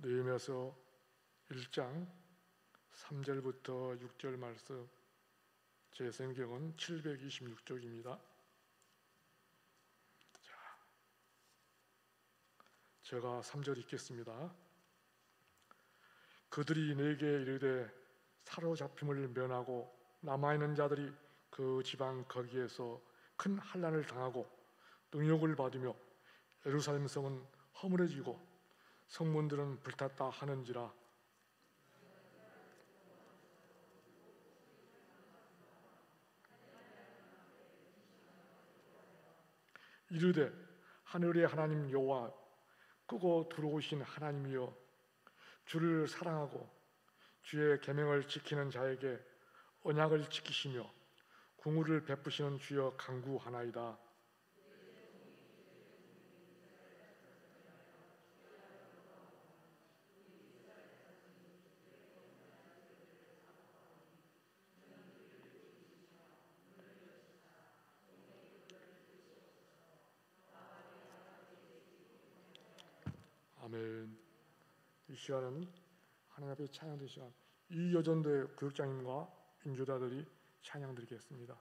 느헤미야서 1장 3절부터 6절 말씀, 제 성경은 726쪽입니다. 제가 3절 읽겠습니다. 그들이 내게 이르되 사로잡힘을 면하고 남아있는 자들이 그 지방 거기에서 큰 환난을 당하고 능욕을 받으며 예루살렘 성은 허물어지고 성문들은 불탔다 하는지라. 이르되 하늘의 하나님 여호와 끄고 들어오신 하나님이여, 주를 사랑하고 주의 계명을 지키는 자에게 언약을 지키시며 궁휼을 베푸시는 주여 간구하나이다. 아멘. 이 시간은 하나님 앞에 찬양드리는 시간, 이여전대 교육장님과 인조자들이 찬양드리겠습니다.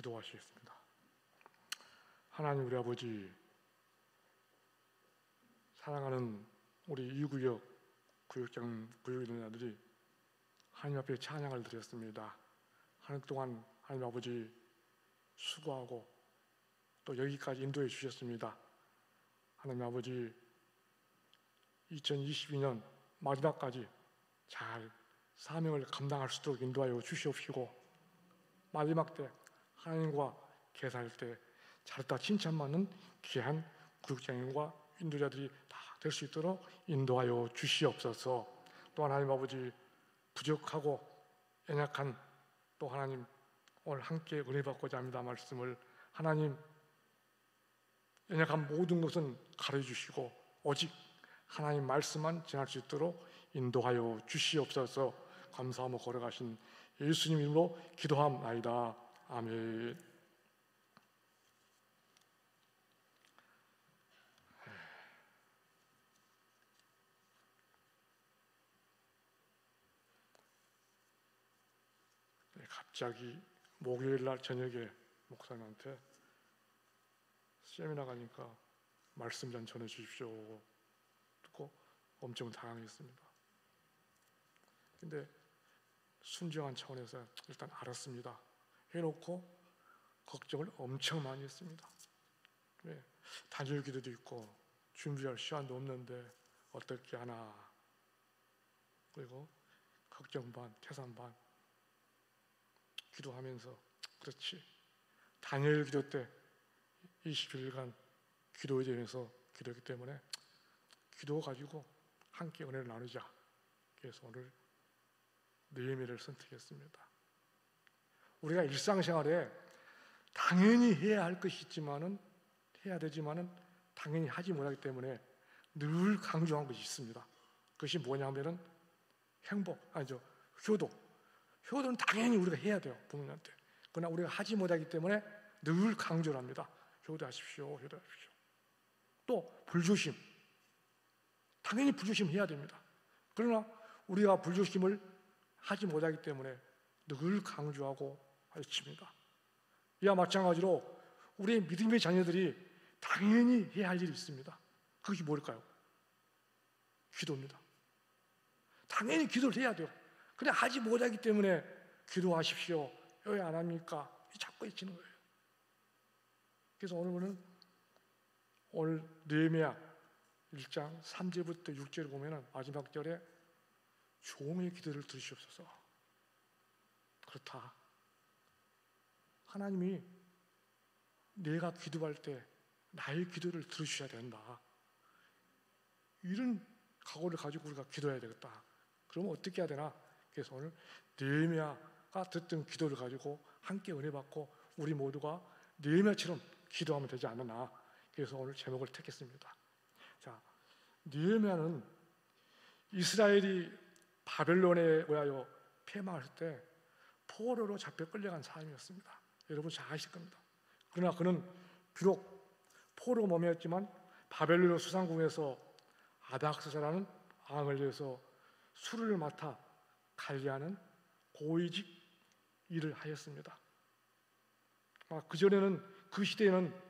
기도하시겠습니다. 하나님 우리 아버지, 사랑하는 우리 이구역 구역장 구역인들이 하나님 앞에 찬양을 드렸습니다. 한 해 동안 하나님 아버지 수고하고 또 여기까지 인도해 주셨습니다. 하나님 아버지 2022년 마지막까지 잘 사명을 감당할 수 있도록 인도하여 주시옵시고, 마지막 때 하나님과 계산할 때 잘했다 칭찬받는 귀한 구역장님과 인도자들이 다 될 수 있도록 인도하여 주시옵소서. 또 하나님 아버지 부족하고 연약한 또 하나님 오늘 함께 은혜 받고자 합니다. 말씀을 하나님 연약한 모든 것은 가려주시고 오직 하나님 말씀만 전할 수 있도록 인도하여 주시옵소서. 감사하며 걸어가신 예수님 이름으로 기도함나이다. 아멘. 갑자기 목요일 날 저녁에 목사님한테 세미나 가니까 말씀 좀 전해 주십시오 듣고 엄청 당황했습니다. 근데 순종한 차원에서 일단 알았습니다 해놓고 걱정을 엄청 많이 했습니다. 왜? 단일 기도도 있고 준비할 시간도 없는데 어떻게 하나, 그리고 걱정 반 태산 반 기도하면서, 그렇지, 다니엘 기도 때 20일간 기도에 대해서 기도했기 때문에 기도 가지고 함께 은혜를 나누자. 그래서 오늘 느헤미야를 선택했습니다. 우리가 일상생활에 당연히 해야 할 것이 있지만은, 해야 되지만은 당연히 하지 못하기 때문에 늘 강조한 것이 있습니다. 그것이 뭐냐면은 효도는 당연히 우리가 해야 돼요, 부모님한테. 그러나 우리가 하지 못하기 때문에 늘 강조를 합니다. 효도하십시오. 또 불조심, 당연히 불조심 해야 됩니다. 그러나 우리가 불조심을 하지 못하기 때문에 늘 강조하고 가르칩니다. 이와 마찬가지로 우리의 믿음의 자녀들이 당연히 해야 할 일이 있습니다. 그것이 뭘까요? 기도입니다. 당연히 기도를 해야 돼요. 그냥 하지 못하기 때문에 기도하십시오, 왜 안 합니까? 자꾸 외치는 거예요. 그래서 오늘 느헤미야 1장 3절부터 6절을 보면 마지막 절에 종의 기도를 들으시옵소서. 그렇다, 하나님이 내가 기도할 때 나의 기도를 들으셔야 된다. 이런 각오를 가지고 우리가 기도해야 되겠다. 그러면 어떻게 해야 되나? 그래서 오늘 느헤미야가 듣던 기도를 가지고 함께 은혜 받고 우리 모두가 느헤미야처럼 기도하면 되지 않느냐. 그래서 오늘 제목을 택했습니다. 자, 느헤미야는 이스라엘이 바벨론에 의하여 패망할 때 포로로 잡혀 끌려간 사람이었습니다. 여러분 잘 아실 겁니다. 그러나 그는 비록 포로 몸이었지만 바벨론 수상궁에서 아닥사라는 왕을 위해서 술을 맡아 관리하는 고위직 일을 하였습니다. 그 시대에는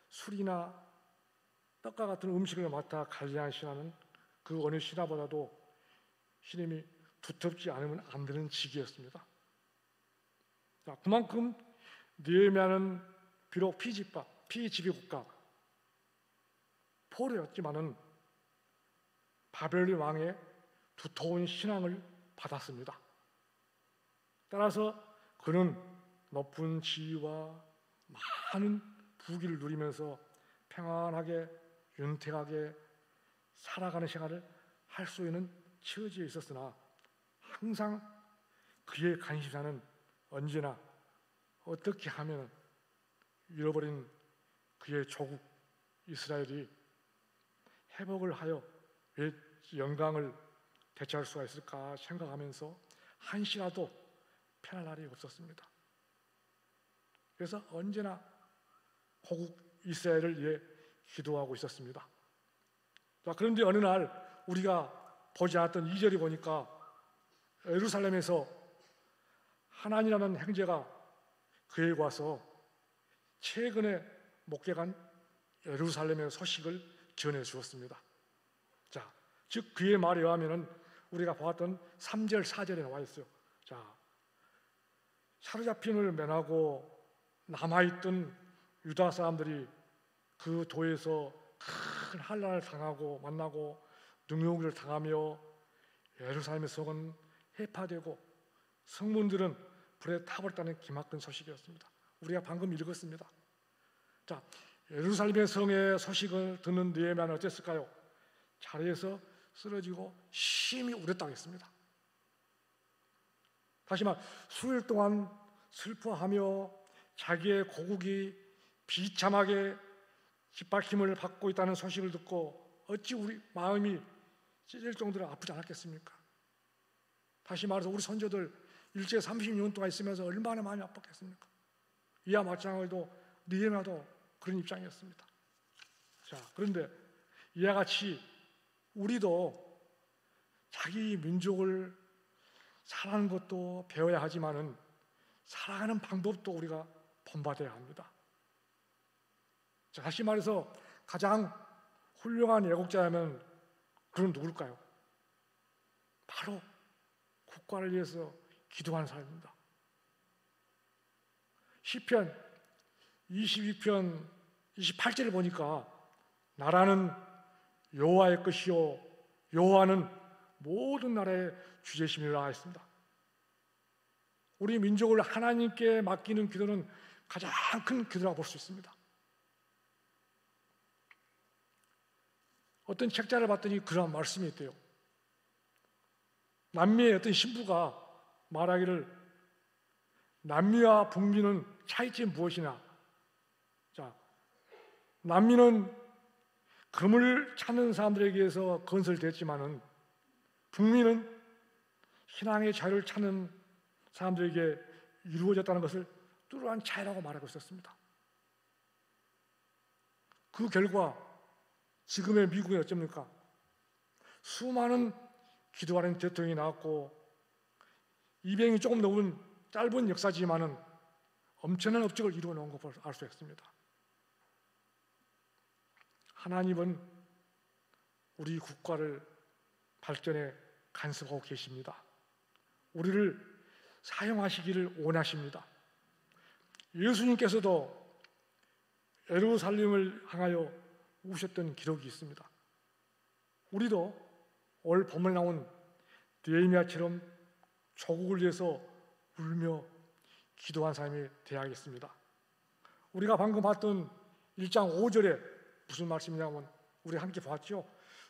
술이나 떡과 같은 음식을 맡아 관리하는 신하는 그 어느 신하보다도 신임이 두텁지 않으면 안 되는 직위였습니다. 그만큼 느헤미야는 비록 피지배 국가 포로였지만은 바벨론 왕의 두터운 신앙을 받았습니다. 따라서 그는 높은 지위와 많은 부귀를 누리면서 평안하게 윤택하게 살아가는 생활을 할 수 있는 처지에 있었으나 항상 그의 관심사는 언제나 어떻게 하면 잃어버린 그의 조국 이스라엘이 회복을 하여 왜 영광을 되찾을 수가 있을까 생각하면서 한시라도 편할 날이 없었습니다. 그래서 언제나 고국 이스라엘을 위해 기도하고 있었습니다. 그런데 어느 날 우리가 보지 않았던 2절이 보니까 예루살렘에서 하나님이라는 형제가 그에게 와서 최근에 목격한 예루살렘의 소식을 전해 주었습니다. 자, 즉 그의 말에 의하면은 우리가 보았던 3절 4절에 나와 있어요. 자, 사로잡힘을 면하고 남아있던 유다 사람들이 그 도에서 큰 환난을 당하고 만나고 능욕을 당하며 예루살렘의 성은 해파되고 성문들은 불에 타버렸다는 기막힌 소식이었습니다. 우리가 방금 읽었습니다. 자, 예루살렘의 성의 소식을 듣는 느헤미야는 어땠을까요? 자리에서 쓰러지고 심히 울었다고 했습니다. 다시 말, 수일 동안 슬퍼하며 자기의 고국이 비참하게 짓밟힘을 받고 있다는 소식을 듣고 어찌 우리 마음이 찢을 정도로 아프지 않았겠습니까? 다시 말해서 우리 선조들 일제 30년 동안 있으면서 얼마나 마음이 아팠겠습니까? 이와 마찬가지로 느헤미야도 그런 입장이었습니다. 자, 그런데 이와 같이 우리도 자기 민족을 사랑하는 것도 배워야 하지만은 살아가는 방법도 우리가 본받아야 합니다. 자, 다시 말해서 가장 훌륭한 애국자라면 그건 누굴까요? 바로 국가를 위해서 기도하는 사람입니다. 시편 22편 28절을 보니까 나라는 여호와의 것이요 여호와는 모든 나라의 주제심이라 했습니다. 우리 민족을 하나님께 맡기는 기도는 가장 큰 기도라고 볼 수 있습니다. 어떤 책자를 봤더니 그런 말씀이 있대요. 남미의 어떤 신부가 말하기를 남미와 북미는 차이점이 무엇이냐? 자, 남미는 금을 찾는 사람들에게 의해서 건설됐지만은 북미는 신앙의 자유를 찾는 사람들에게 이루어졌다는 것을 뚜렷한 차이라고 말하고 있었습니다. 그 결과 지금의 미국은 어쩝니까? 수많은 기도하는 대통령이 나왔고 200이 조금 넘은 짧은 역사지만은 엄청난 업적을 이루어 놓은 것을 알 수 있습니다. 하나님은 우리 국가를 발전에 간섭하고 계십니다. 우리를 사용하시기를 원하십니다. 예수님께서도 예루살렘을 향하여 우셨던 기록이 있습니다. 우리도 올 봄에 나온 느헤미야처럼 조국을 위해서 울며 기도한 사람이 되어야겠습니다. 우리가 방금 봤던 1장 5절에 무슨 말씀이냐면 우리 함께 봤죠.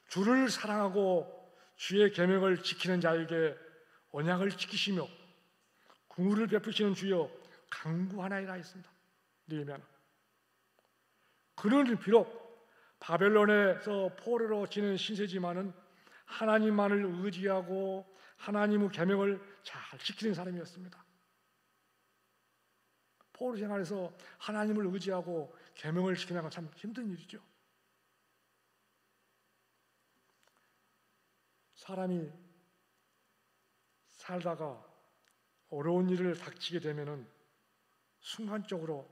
주를 사랑하고 주의 계명을 지키는 자에게 언약을 지키시며 긍휼을 베푸시는 주여 강구하나이다 했습니다. 느헤미야는 그는 비록 바벨론에서 포로로 지낸 신세지만은 하나님만을 의지하고 하나님의 계명을 잘 지키는 사람이었습니다. 포로 생활에서 하나님을 의지하고 계명을 지키는 건 참 힘든 일이죠. 사람이 살다가 어려운 일을 닥치게 되면은 순간적으로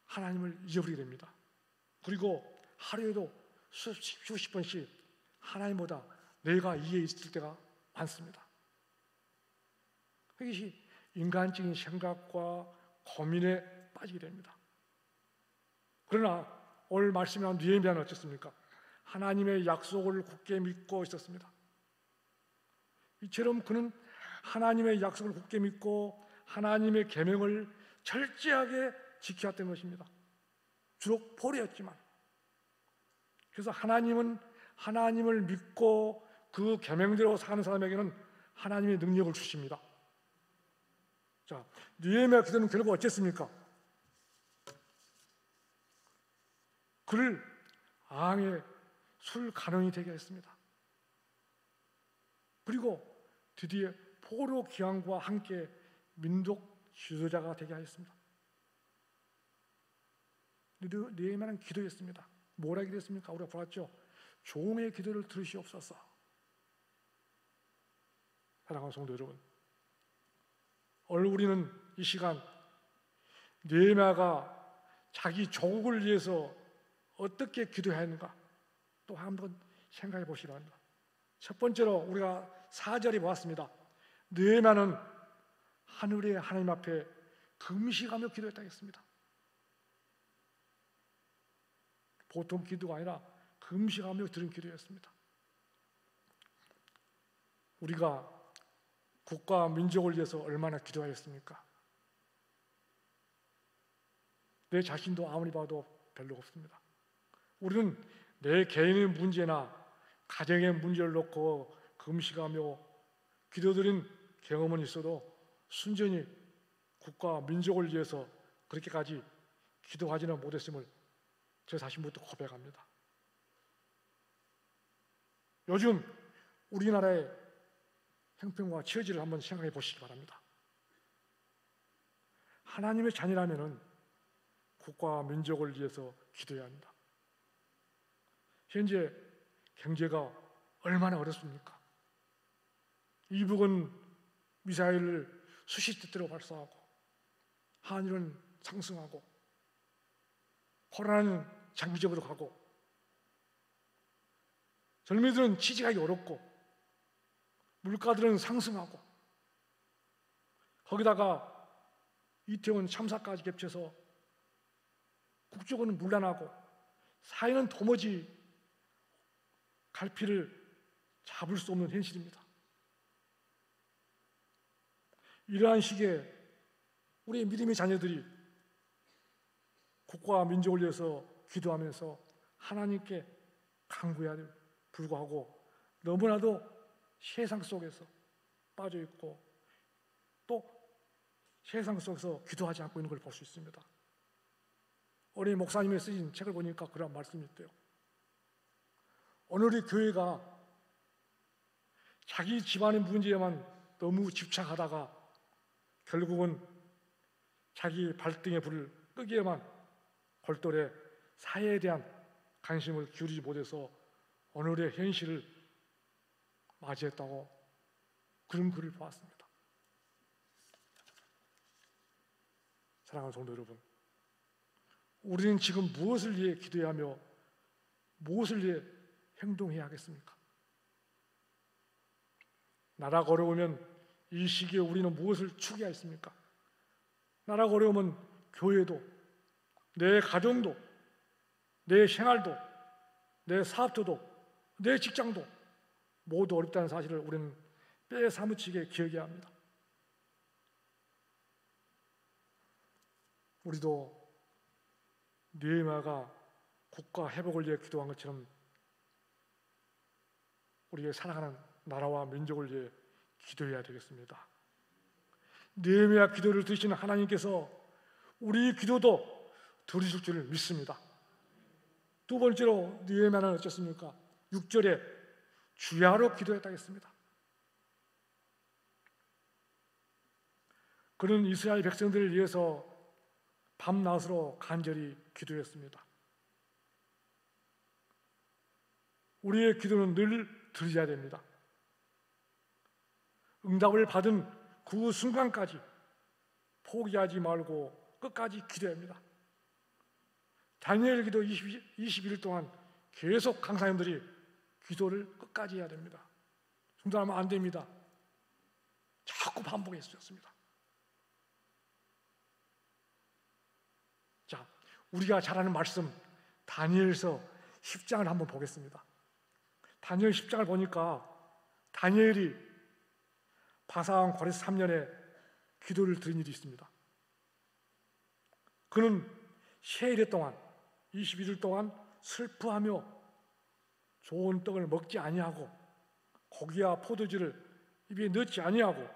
하나님을 잊어버리게 됩니다. 그리고 하루에도 수십 번씩 하나님보다 내가 이에 있을 때가 많습니다. 이것이 인간적인 생각과 고민에 빠지게 됩니다. 그러나 오늘 말씀에 나온 느헤미야는 어떻습니까? 하나님의 약속을 굳게 믿고 있었습니다. 이처럼 그는 하나님의 약속을 굳게 믿고 하나님의 계명을 철저하게 지켜왔던 것입니다. 주로 포로였지만. 그래서 하나님은 하나님을 믿고 그 계명대로 사는 사람에게는 하나님의 능력을 주십니다. 자, 느헤미야 기도는 결국 어쨌습니까? 그를 왕의 술 간원이 되게 했습니다. 그리고 드디어 포로 귀환과 함께 민족 지도자가 되게 하였습니다. 느헤미야는 기도했습니다. 뭐라 기도했습니까? 우리가 보았죠. 종의 기도를 들으시옵소서. 사랑하는 성도 여러분, 오늘 우리는 이 시간 느헤미야가 자기 조국을 위해서 어떻게 기도해야 하는가 또 한번 생각해 보시기 바랍니다. 첫 번째로 우리가 4절에 보았습니다. 느헤미야는 하늘의 하나님 앞에 금식하며 기도했다 했습니다. 보통 기도가 아니라 금식하며 드린 기도였습니다. 우리가 국가와 민족을 위해서 얼마나 기도하였습니까? 내 자신도 아무리 봐도 별로 없습니다. 우리는 내 개인의 문제나 가정의 문제를 놓고 금식하며 기도드린 경험은 있어도 순전히 국가와 민족을 위해서 그렇게까지 기도하지는 못했음을 저 자신부터 고백합니다. 요즘 우리나라의 형편과 처지를 한번 생각해 보시기 바랍니다. 하나님의 자녀라면 국가와 민족을 위해서 기도해야 합니다. 현재 경제가 얼마나 어렵습니까? 이북은 미사일을 수십 대대로 발사하고 한일은 상승하고 코로나는 장기적으로 가고 젊은이들은 취직하기 어렵고 물가들은 상승하고 거기다가 이태원 참사까지 겹쳐서 국적은 문란하고 사회는 도무지 갈피를 잡을 수 없는 현실입니다. 이러한 시기에 우리 믿음의 자녀들이 국가와 민족을 위해서 기도하면서 하나님께 간구해야 될 불구하고 너무나도 세상 속에서 빠져 있고 또 세상 속에서 기도하지 않고 있는 걸 볼 수 있습니다. 어린 목사님이 쓰신 책을 보니까 그런 말씀이 있대요. 오늘 이 교회가 자기 집안의 문제에만 너무 집착하다가 결국은 자기 발등에 불을 끄기에만 골똘해 사회에 대한 관심을 기울이지 못해서 오늘의 현실을 맞이했다고 그런 글을 보았습니다. 사랑하는 성도 여러분, 우리는 지금 무엇을 위해 기도해야 하며 무엇을 위해 행동해야 하겠습니까? 나라가 어려우면 이 시기에 우리는 무엇을 추구하겠습니까? 나라가 어려우면 교회도, 내 가정도, 내 생활도, 내 사업도도, 내 직장도 모두 어렵다는 사실을 우리는 빼사무치게 기억해야 합니다. 우리도 느헤미야가 국가 회복을 위해 기도한 것처럼 우리의 사랑하는 나라와 민족을 위해 기도해야 되겠습니다. 느헤미야 기도를 들으시는 하나님께서 우리 기도도 들으실 줄 믿습니다. 두 번째로 느헤미야는 어쩌습니까? 6절에 주야로 기도했다 했습니다. 그는 이스라엘 백성들을 위해서 밤낮으로 간절히 기도했습니다. 우리의 기도는 늘 들어야 됩니다. 응답을 받은 그 순간까지 포기하지 말고 끝까지 기도해야 합니다. 다니엘 기도 21일 동안 계속 강사님들이 기도를 끝까지 해야 됩니다. 중단하면 안 됩니다. 자꾸 반복했었습니다. 자, 우리가 잘 아는 말씀 다니엘서 10장을 한번 보겠습니다. 다니엘 10장을 보니까 다니엘이 바사왕 고레스 3년에 기도를 드린 일이 있습니다. 그는 세일 동안 21일 동안 슬퍼하며 좋은 떡을 먹지 아니하고 고기와 포도주를 입에 넣지 아니하고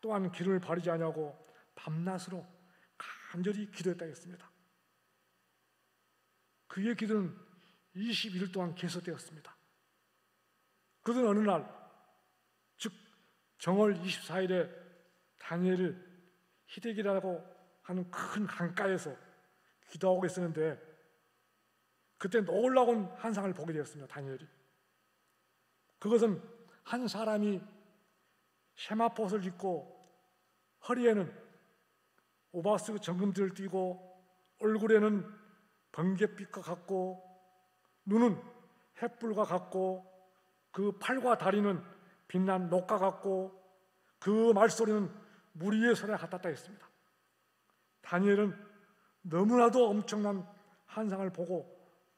또한 기름을 바르지 아니하고 밤낮으로 간절히 기도했다 했습니다. 그의 기도는 21일 동안 계속되었습니다. 그러던 어느 날, 즉 정월 24일에 다니엘을 히데기라고 하는 큰 강가에서 기도하고 있었는데 그때 놀라운 환상을 보게 되었습니다. 다니엘이. 그것은 한 사람이 세마포옷을 입고 허리에는 오바스 정금들을 띠고 얼굴에는 번갯빛과 같고 눈은 햇불과 같고 그 팔과 다리는 빛난 녹과 같고 그 말소리는 물 위의 소리와 같았다 했습니다. 다니엘은 너무나도 엄청난 환상을 보고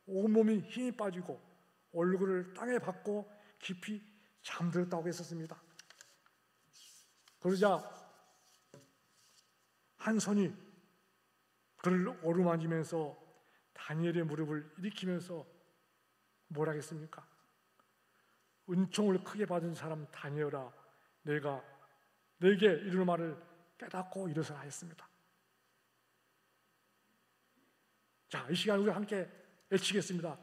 온몸이 힘이 빠지고 얼굴을 땅에 박고 깊이 잠들었다고 했었습니다. 그러자 한 손이 그를 어루만지면서 다니엘의 무릎을 일으키면서 뭐라 했습니까? 은총을 크게 받은 사람 다니엘아, 내가 내게 이르는 말을 깨닫고 일어서라 했습니다. 자, 이 시간 우리 함께 외치겠습니다.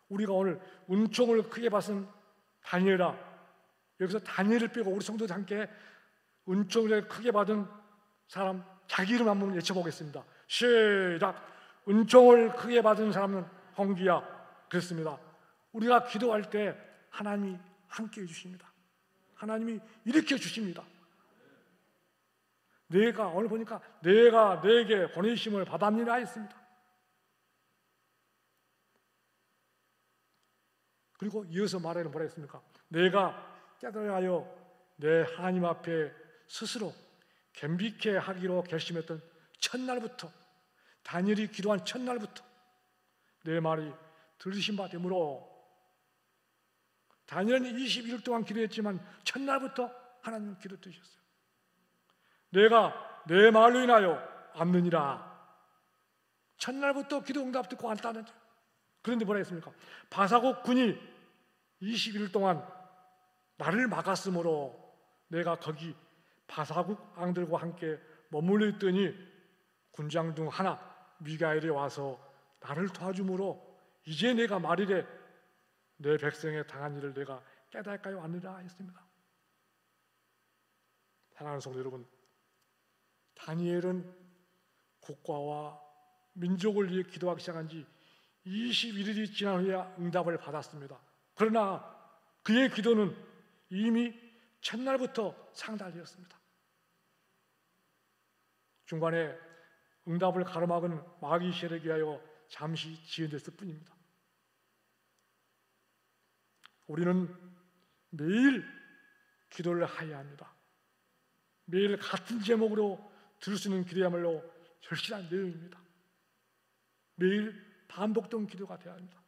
우리가 오늘 은총을 크게 받은 다니엘아, 여기서 다니엘을 빼고 우리 성도들 함께 은총을 크게 받은 사람 자기 이름 한번 외쳐보겠습니다. 시작. 은총을 크게 받은 사람은 홍기야. 그랬습니다. 우리가 기도할 때 하나님이 함께 해주십니다. 하나님이 일으켜 주십니다. 내가 오늘 보니까 내가 내게 보내심을 받았느니라 했습니다. 그리고 이어서 말하기는 뭐라 했습니까? 내가 깨달아 하여 내 하나님 앞에 스스로 겸비케 하기로 결심했던 첫날부터, 다니엘이 기도한 첫날부터 내 말이 들으신 바 되므로, 다니엘은 21일 동안 기도했지만 첫날부터 하나님 기도 들으셨어요. 내가 내 말로 인하여 앉느니라. 첫날부터 기도 응답 듣고 앉다는. 그런데 뭐라 했습니까? 바사국 군이 21일 동안 나를 막았으므로 내가 거기 바사국 왕들과 함께 머물러 있더니 군장 중 하나 미가엘이 와서 나를 도와주므로 이제 내가 말이래 내 백성의 당한 일을 내가 깨달까요 왔느라 했습니다. 사랑하는 성도 여러분, 다니엘은 국가와 민족을 위해 기도하기 시작한 지 21일이 지난 후에 응답을 받았습니다. 그러나 그의 기도는 이미 첫날부터 상달되었습니다. 중간에 응답을 가로막은 마귀 세력에 의하여 잠시 지연됐을 뿐입니다. 우리는 매일 기도를 해야 합니다. 매일 같은 제목으로 들을 수 있는 기도야말로 절실한 내용입니다. 매일 반복된 기도가 되어야 합니다.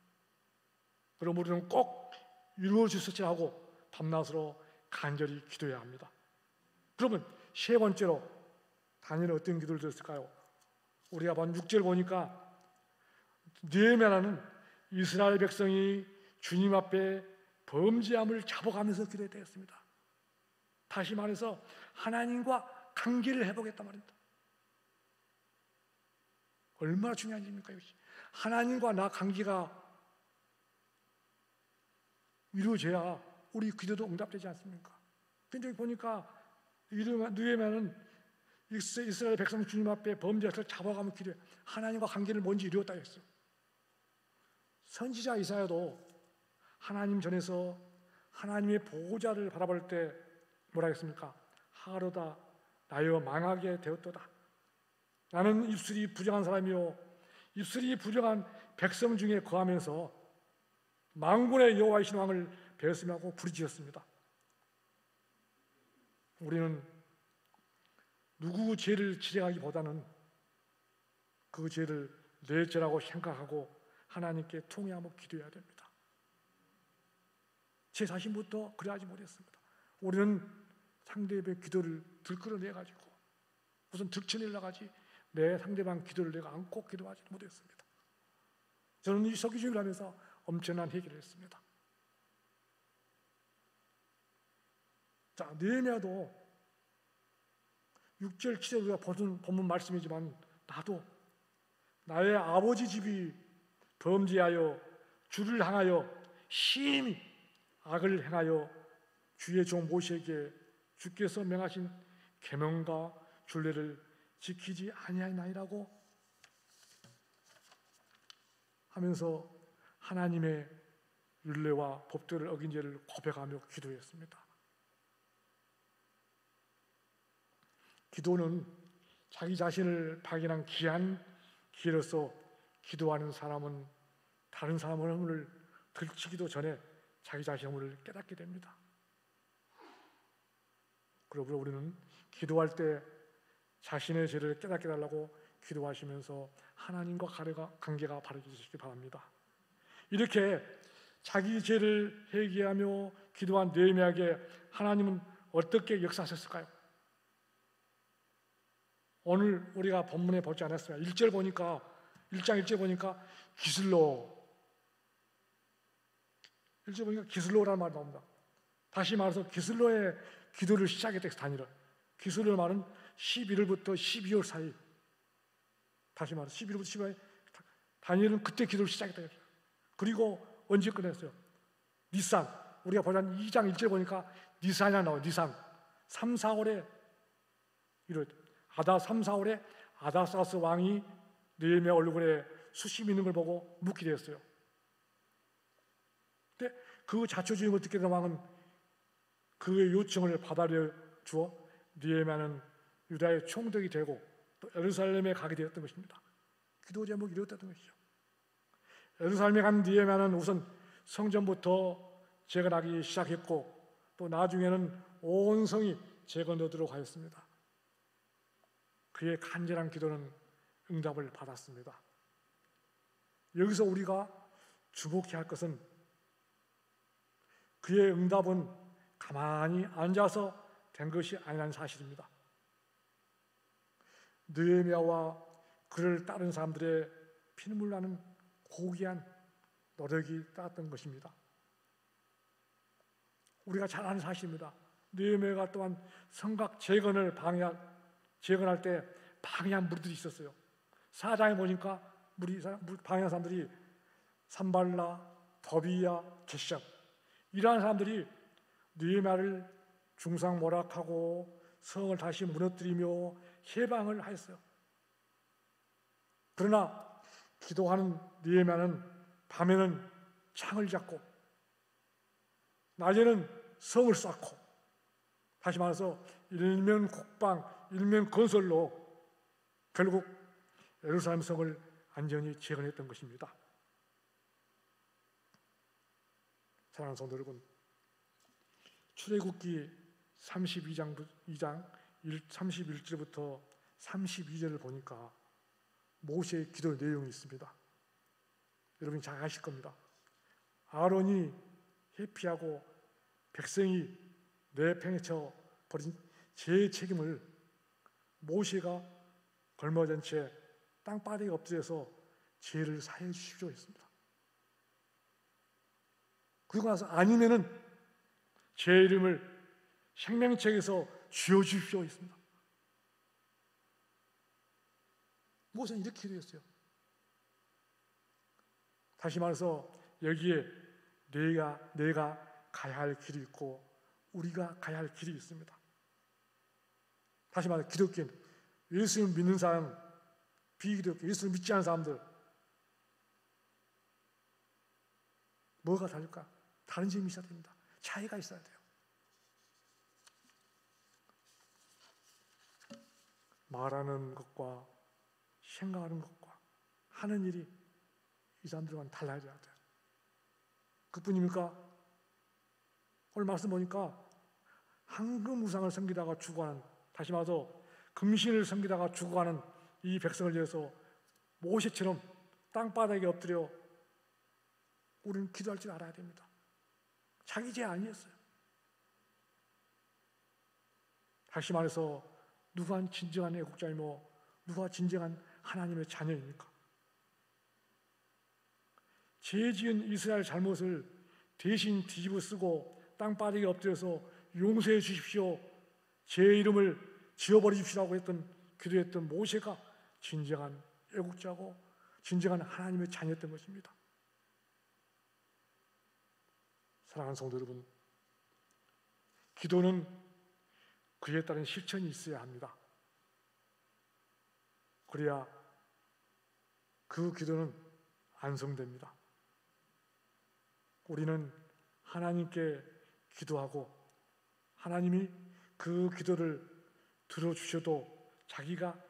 그럼 우리는 꼭 이루어지시지 하고 밤낮으로 간절히 기도해야 합니다. 그러면 세 번째로 다니엘은 어떤 기도를 드렸을까요? 우리가 본 6절 보니까 느헤미야는 이스라엘 백성이 주님 앞에 범죄함을 잡아가면서 기도했습니다. 다시 말해서 하나님과 관계를 회복했단 말입니다. 얼마나 중요한 일입니까? 이것이 하나님과 나 관계가 이루어져야 우리 기도도 응답되지 않습니까? 근데 보니까 느헤미야는 이스라엘 백성 주님 앞에 범죄해서 잡아가면 기도해 하나님과 관계를 먼저 이루었다 했어요. 선지자 이사야도 하나님 전에서 하나님의 보호자를 바라볼 때 뭐라 했습니까? 하루다 나여 망하게 되었도다. 나는 입술이 부정한 사람이요 입술이 부정한 백성 중에 거하면서 만군의 여호와이신 왕을 배웠으며 하고 부르짖었습니다. 우리는 누구 죄를 지적하기보다는 그 죄를 내 죄라고 생각하고 하나님께 통회하며 기도해야 됩니다. 제 자신부터 그래야지 못했습니다. 우리는 상대의 기도를 들끓어내가지고 무슨 득천이라 하지 내 상대방 기도를 내가 안고 기도하지 못했습니다. 저는 이 서기주의를 하면서 엄청난 해결을 했습니다. 자, 느헤미야도 6절 7절 우리가 본문 말씀이지만 나도 나의 아버지 집이 범죄하여 주를 향하여 심히 악을 행하여 주의 종 모세에게 주께서 명하신 계명과 율례를 지키지 아니하나이라고 하면서 하나님의 율례와 법도를 어긴 죄를 고백하며 기도했습니다. 기도는 자기 자신을 발견한 귀한 기회로서 기도하는 사람은 다른 사람을 들키기도 전에 자기 자신을 깨닫게 됩니다. 그러므로 우리는 기도할 때 자신의 죄를 깨닫게 달라고 기도하시면서 하나님과 관계가 바라지시기 바랍니다. 이렇게 자기 죄를 회개하며 기도한 느헤미야에게 하나님은 어떻게 역사하셨을까요? 오늘 우리가 본문에 보지 않았어요. 1장 1절 보니까 기슬로라는 말이 나옵니다. 다시 말해서 기슬로의 기도를 시작했다. 기슬로의 말은 11월부터 12월 사이. 다시 말해서 11월부터 12월 다니엘은 그때 기도를 시작했다. 그리고 언제 끝냈어요? 니산. 우리가 보자면 2장 1절 보니까 니산이 나와요. 니산. 3, 4월에 아다 3, 4월에 아다사스 왕이 느헤미야 얼굴에 수심 있는 걸 보고 묻게 되었어요. 근데 그 자초지종 어떻게 된 왕은 그의 요청을 받아들여 주어 느헤미야는 유다의 총독이 되고 또 예루살렘에 가게 되었던 것입니다. 기도 제목이 이렇다던 것이죠. 예루살렘에 간 느헤미야는 우선 성전부터 재건하기 시작했고 또 나중에는 온 성이 재건되도록 하였습니다. 그의 간절한 기도는 응답을 받았습니다. 여기서 우리가 주목해야 할 것은 그의 응답은 가만히 앉아서 된 것이 아니라는 사실입니다. 느헤미야와 그를 따른 사람들의 피눈물 나는 고귀한 노력이 따랐던 것입니다. 우리가 잘 아는 사실입니다. 느헤미야가 또한 성곽 재건할 때 방해한 무리들이 있었어요. 4장에 보니까 방해한 사람들이 산발라, 더비야, 게셈 이러한 사람들이 느헤미야를 중상모략하고 성을 다시 무너뜨리며 해방을 하였어요. 그러나 기도하는 느헤미야는 밤에는 창을 잡고 낮에는 성을 쌓고 다시 말해서 일면 국방, 일면 건설로 결국 예루살렘 성을 안전히 재건했던 것입니다. 사랑하는 성도 여러분, 출애굽기 32장 31절부터 32절을 보니까 모세의 기도 내용이 있습니다. 여러분이 잘 아실 겁니다. 아론이 회피하고 백성이 내팽쳐 버린 죄의 책임을 모세가 걸머전 채 땅바닥에 엎드려서 죄를 사해 주십시오 했습니다. 그리고 나서 아니면은 제 이름을 생명책에서 지워 주십시오 했습니다. 모세는 이렇게 기도했어요. 다시 말해서 여기에 내가 가야 할 길이 있고 우리가 가야 할 길이 있습니다. 다시 말해 기독교인, 예수를 믿는 사람, 비기독교, 예수를 믿지 않는 사람들 뭐가 다를까? 다른 점이 있어야 됩니다. 차이가 있어야 돼요. 말하는 것과 생각하는 것과 하는 일이 이 사람들과는 달라져야 돼요. 그뿐입니까? 오늘 말씀 보니까 황금 우상을 섬기다가 죽어가는, 다시 말해서 금신을 섬기다가 죽어가는 이 백성을 위해서 모세처럼 땅바닥에 엎드려 우리는 기도할 줄 알아야 됩니다. 자기 죄 아니었어요. 다시 말해서 누가 진정한 애국자이며 누가 진정한 하나님의 자녀입니까? 죄 지은 이스라엘 잘못을 대신 뒤집어 쓰고 땅바닥에 엎드려서 용서해 주십시오, 제 이름을 지워버리십시오라고 기도했던 모세가 진정한 애국자고 진정한 하나님의 자녀였던 것입니다. 사랑하는 성도 여러분, 기도는 그에 따른 실천이 있어야 합니다. 그래야 그 기도는 완성됩니다. 우리는 하나님께 기도하고 하나님이 그 기도를 들어주셔도 자기가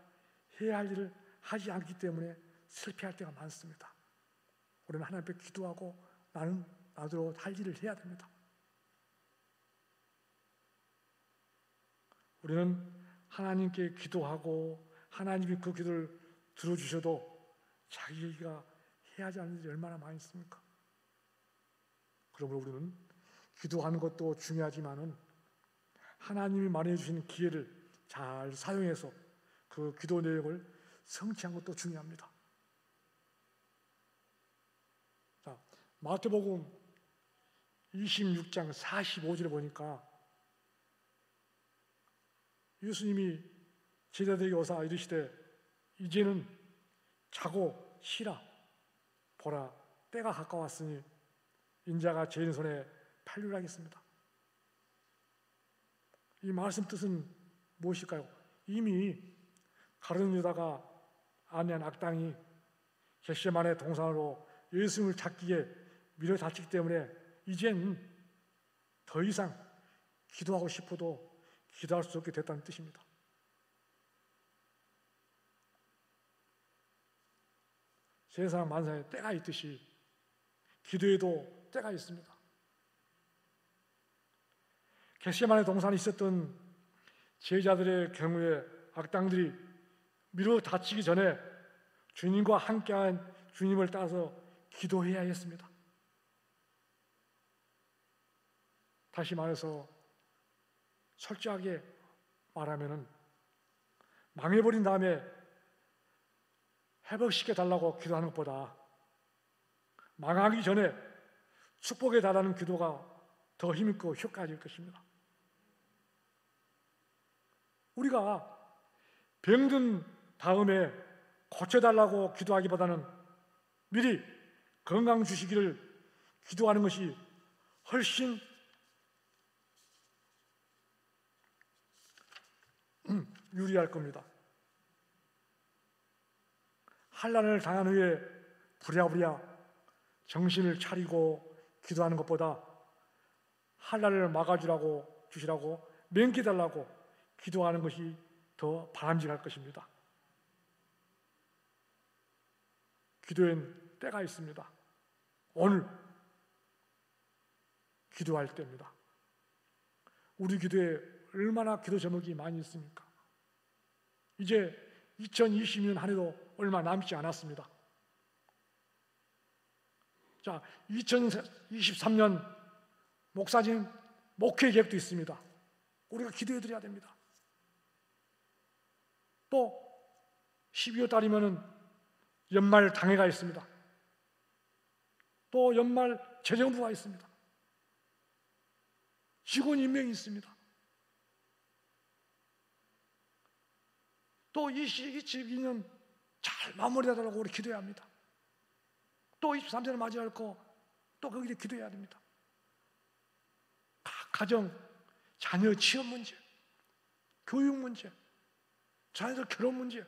해야 할 일을 하지 않기 때문에 실패할 때가 많습니다. 우리는 하나님 앞에 기도하고 나는 나도 할 일을 해야 됩니다. 우리는 하나님께 기도하고 하나님이 그 기도를 들어주셔도 자기가 해야 하는 일이 얼마나 많이 있습니까? 그러므로 우리는 기도하는 것도 중요하지만은 하나님이 마련해 주신 기회를 잘 사용해서 그 기도 내용을 성취한 것도 중요합니다. 자, 마태복음 26장 45절에 보니까 예수님이 제자들에게 오사 이르시되 이제는 자고 쉬라. 보라, 때가 가까웠으니 인자가 죄인 손에 팔리라겠습니다. 이 말씀 뜻은 무엇일까요? 이미 가룟 유다가 아내한 악당이 겟세마네 동산으로 예수님을 잡기에 밀어 다치기 때문에 이젠 더 이상 기도하고 싶어도 기도할 수 없게 됐다는 뜻입니다. 세상 만사에 때가 있듯이 기도에도 때가 있습니다. 겟세마네 동산에 있었던 제자들의 경우에 악당들이 밀어 다치기 전에 주님과 함께한 주님을 따라서 기도해야 했습니다. 다시 말해서 철저하게 말하면은 망해버린 다음에 회복시켜달라고 기도하는 것보다 망하기 전에 축복해 달라는 기도가 더 힘있고 효과적일 것입니다. 우리가 병든 다음에 고쳐달라고 기도하기보다는 미리 건강 주시기를 기도하는 것이 훨씬 유리할 겁니다. 환난을 당한 후에 부랴부랴 정신을 차리고 기도하는 것보다 환난을 막아주라고 주시라고 맹기달라고 기도하는 것이 더 바람직할 것입니다. 기도엔 때가 있습니다. 오늘 기도할 때입니다. 우리 기도에 얼마나 기도 제목이 많이 있습니까? 이제 2020년 한 해도 얼마 남지 않았습니다. 자, 2023년 목사님 목회 계획도 있습니다. 우리가 기도해 드려야 됩니다. 또 12월 달이면은 연말 당회가 있습니다. 또 연말 재정부가 있습니다. 직원 임명이 있습니다. 또 22년 잘 마무리하도록 우리 기도해야 합니다. 또 23년을 맞이할 거 또 거기에 기도해야 됩니다. 각 가정, 자녀 취업 문제, 교육 문제, 자녀들 결혼 문제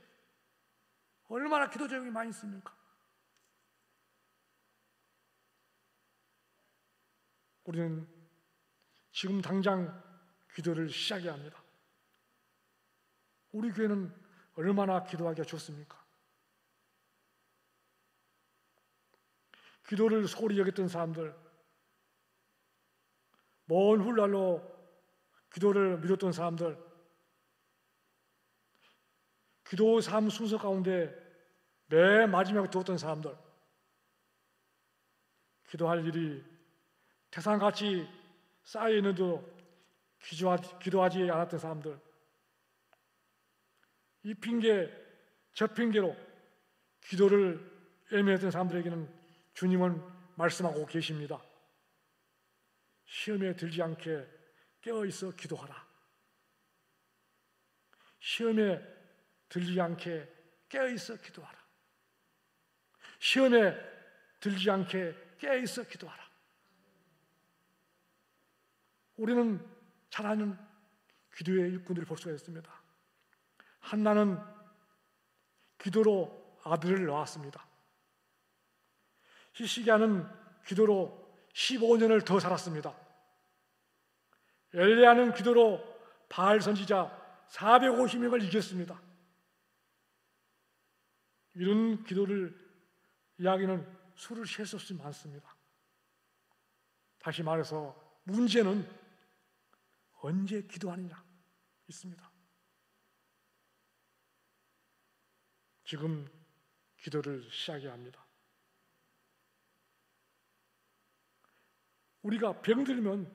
얼마나 기도 제목이 많이 있습니까? 우리는 지금 당장 기도를 시작해야 합니다. 우리 교회는 얼마나 기도하기가 좋습니까? 기도를 소홀히 여겼던 사람들, 먼 훗날로 기도를 미뤘던 사람들, 기도 삶 순서 가운데 맨 마지막에 두었던 사람들, 기도할 일이 태산같이 쌓여있는데도 기도하지 않았던 사람들, 이 핑계 저 핑계로 기도를 애매했던 사람들에게는 주님은 말씀하고 계십니다. 시험에 들지 않게 깨어있어 기도하라. 시험에 들지 않게 깨어있어 기도하라. 시험에 들지 않게 깨어있어 기도하라. 우리는 잘 아는 기도의 일꾼들을 볼 수가 있습니다. 한나는 기도로 아들을 낳았습니다. 히스기야는 기도로 15년을 더 살았습니다. 엘리야는 기도로 바알 선지자 450명을 이겼습니다. 이런 기도를 이야기는 수를 셀 수 없이 많습니다. 다시 말해서 문제는 언제 기도하느냐 있습니다. 지금 기도를 시작해야 합니다. 우리가 병들면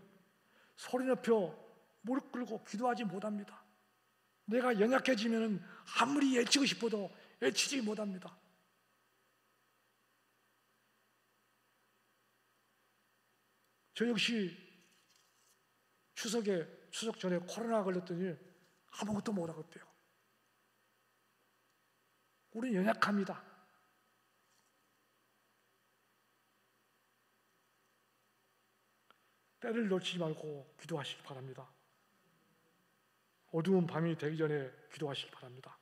소리 높여 무릎 꿇고 기도하지 못합니다. 내가 연약해지면 아무리 외치고 싶어도 외치지 못합니다. 저 역시 추석 전에 코로나 걸렸더니 아무것도 못하겠대요. 우리는 연약합니다. 때를 놓치지 말고 기도하시기 바랍니다. 어두운 밤이 되기 전에 기도하시기 바랍니다.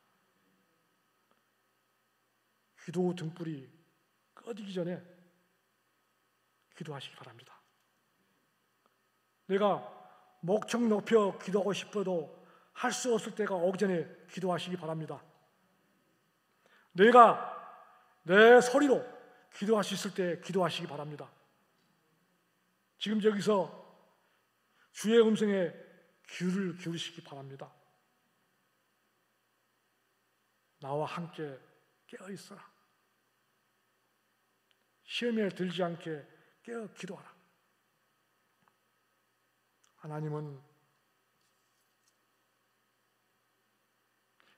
기도 등불이 꺼지기 전에 기도하시기 바랍니다. 내가 목청 높여 기도하고 싶어도 할 수 없을 때가 오기 전에 기도하시기 바랍니다. 내가 내 소리로 기도할 수 있을 때 기도하시기 바랍니다. 지금 여기서 주의 음성에 귀를 기울이시기 바랍니다. 나와 함께 깨어 있어라. 시험에 들지 않게 깨어 기도하라. 하나님은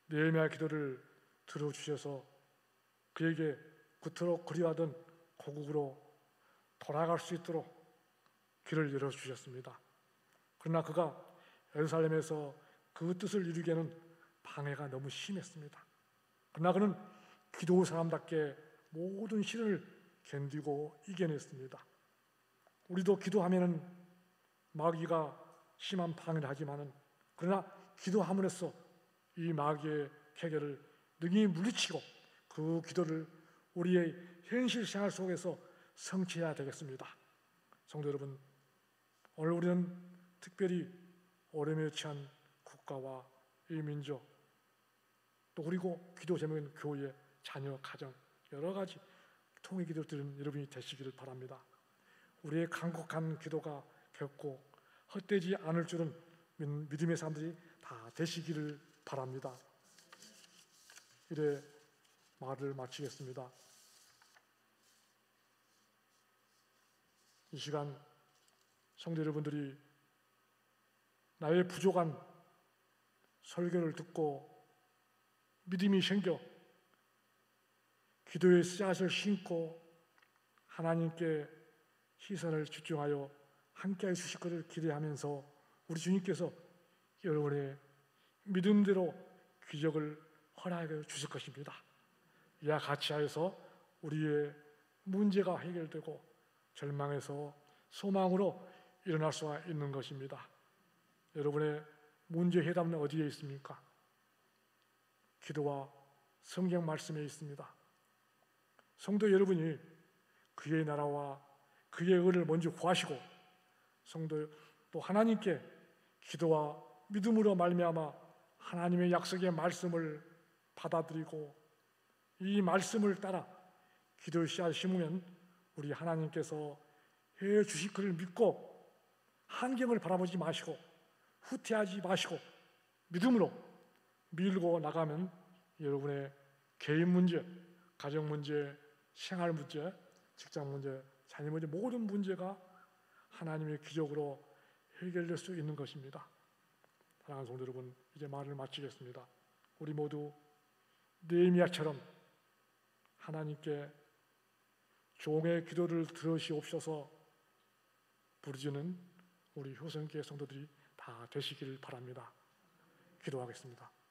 느헤미야 기도를 들어주셔서 그에게 그토록 그리워하던 고국으로 돌아갈 수 있도록 길을 열어주셨습니다. 그러나 그가 예루살렘에서 그 뜻을 이루기에는 방해가 너무 심했습니다. 그러나 그는 기도 사람답게 모든 시련을 견디고 이겨냈습니다. 우리도 기도하면은 마귀가 심한 방해를 하지만은 그러나 기도함으로써 이 마귀의 쾌계를 능히 물리치고 그 기도를 우리의 현실 생활 속에서 성취해야 되겠습니다. 성도 여러분, 오늘 우리는 특별히 어려움에 처한 국가와 이 민족, 또 그리고 기도 제목인 교회, 자녀, 가정 여러 가지 통의 기도를 드리는 여러분이 되시기를 바랍니다. 우리의 간곡한 기도가 결코 헛되지 않을 줄은 믿음의 사람들이 다 되시기를 바랍니다. 이래 말을 마치겠습니다. 이 시간 성도 여러분들이 나의 부족한 설교를 듣고 믿음이 생겨 기도의 씨앗을 심고 하나님께 시선을 집중하여 함께해 주실 것을 기대하면서 우리 주님께서 여러분의 믿음대로 기적을 허락해 주실 것입니다. 이와 같이 하여서 우리의 문제가 해결되고 절망에서 소망으로 일어날 수가 있는 것입니다. 여러분의 문제 해답은 어디에 있습니까? 기도와 성경 말씀에 있습니다. 성도 여러분이 그의 나라와 그의 의를 먼저 구하시고 성도 또 하나님께 기도와 믿음으로 말미암아 하나님의 약속의 말씀을 받아들이고 이 말씀을 따라 기도의 씨앗을 심으면 우리 하나님께서 해 주실 것을 믿고 환경을 바라보지 마시고 후퇴하지 마시고 믿음으로 밀고 나가면 여러분의 개인 문제, 가정 문제, 생활 문제, 직장 문제, 자녀 문제 모든 문제가 하나님의 기적으로 해결될 수 있는 것입니다. 사랑하는 성도 여러분, 이제 말을 마치겠습니다. 우리 모두 느헤미야처럼 하나님께 종의 기도를 들으시옵소서 부르짖는 우리 효성교회 성도들이 다 되시기를 바랍니다. 기도하겠습니다.